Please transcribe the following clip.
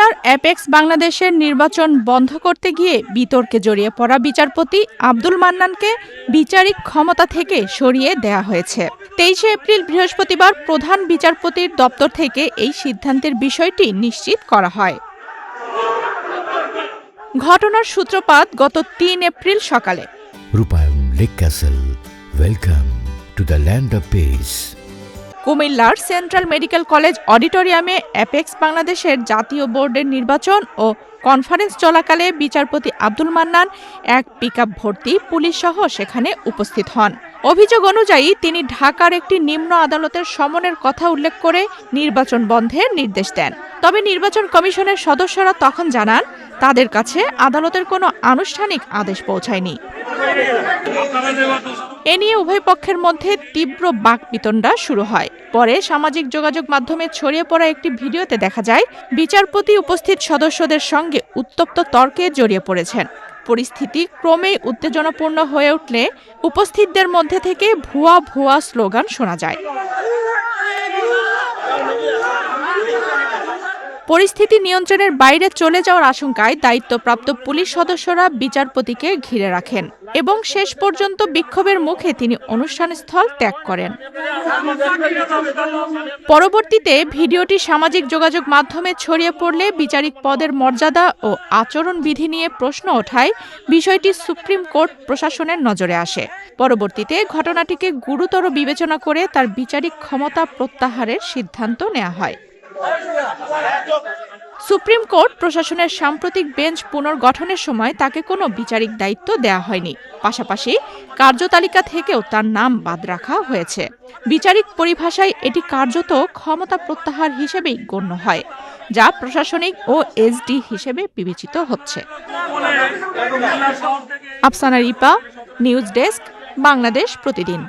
বৃহস্পতিবার অ্যাপেক্স বাংলাদেশের নির্বাচন বন্ধ করতে গিয়ে বিতর্কে জড়িয়ে পড়া বিচারপতি আব্দুল মান্নানকে বিচারিক ক্ষমতা থেকে সরিয়ে দেয়া হয়েছে। ২৩ এপ্রিল বৃহস্পতিবার প্রধান বিচারপতির দপ্তর থেকে এই সিদ্ধান্তের বিষয়টি নিশ্চিত করা হয়। ঘটনার সূত্রপাত গত ৩ এপ্রিল সকালে। রূপায়ণ lake castle, welcome to the land of piece. কুমিল্লার সেন্ট্রাল মেডিকেল কলেজ অডিটোরিয়ামে অ্যাপেক্স বাংলাদেশের জাতীয় বোর্ডের নির্বাচন ও কনফারেন্স চলাকালে বিচারপতি আব্দুল মান্নান এক পিকআপ ভর্তি পুলিশসহ সেখানে উপস্থিত হন। অভিযোগ অনুযায়ী তিনি ঢাকার একটি নিম্ন আদালতের সমনের কথা উল্লেখ করে নির্বাচন বন্ধের নির্দেশ দেন। তবে নির্বাচন কমিশনের সদস্যরা তখন জানান তাদের কাছে আদালতের কোনো আনুষ্ঠানিক আদেশ পৌঁছায়নি। এ নিয়ে উভয় পক্ষের মধ্যে তীব্র বাকবিতণ্ডা শুরু হয়। পরে সামাজিক যোগাযোগ মাধ্যমে ছড়িয়ে পড়া একটি ভিডিওতে দেখা যায় বিচারপতি উপস্থিত সদস্যদের সঙ্গে উত্তপ্ত তর্কে জড়িয়ে পড়েছেন। পরিস্থিতি ক্রমেই উত্তেজনাপূর্ণ হয়ে উঠলে উপস্থিতদের মধ্যে থেকে ভুয়া ভুয়া স্লোগান শোনা যায়। পরিস্থিতি নিয়ন্ত্রণের বাইরে চলে যাওয়ার আশঙ্কায় দায়িত্বপ্রাপ্ত পুলিশ সদস্যরা বিচারপতিকে ঘিরে রাখেন এবং শেষ পর্যন্ত বিক্ষোভের মুখে তিনি অনুষ্ঠানস্থল ত্যাগ করেন। পরবর্তীতে ভিডিওটি সামাজিক যোগাযোগ মাধ্যমে ছড়িয়ে পড়লে বিচারিক পদের মর্যাদা ও আচরণবিধি নিয়ে প্রশ্ন ওঠায় বিষয়টি সুপ্রিম কোর্ট প্রশাসনের নজরে আসে। পরবর্তীতে ঘটনাটিকে গুরুতর বিবেচনা করে তার বিচারিক ক্ষমতা প্রত্যাহারের সিদ্ধান্ত নেওয়া হয়। সুপ্রিম কোর্ট প্রশাসনের সাম্প্রতিক বেঞ্চ পুনর্গঠনের সময় তাকে কোনো বিচারিক দায়িত্ব দেওয়া হয়নি। পাশাপাশি কার্যতালিকা থেকেও তার নাম বাদ রাখা হয়েছে। বিচারিক পরিভাষায় এটি কার্যত ক্ষমতা প্রত্যাহার হিসেবেই গণ্য হয়, যা প্রশাসনিক ও এসডি হিসেবে বিবেচিত হচ্ছে। আফসানা রিপা, নিউজ ডেস্ক, বাংলাদেশ প্রতিদিন।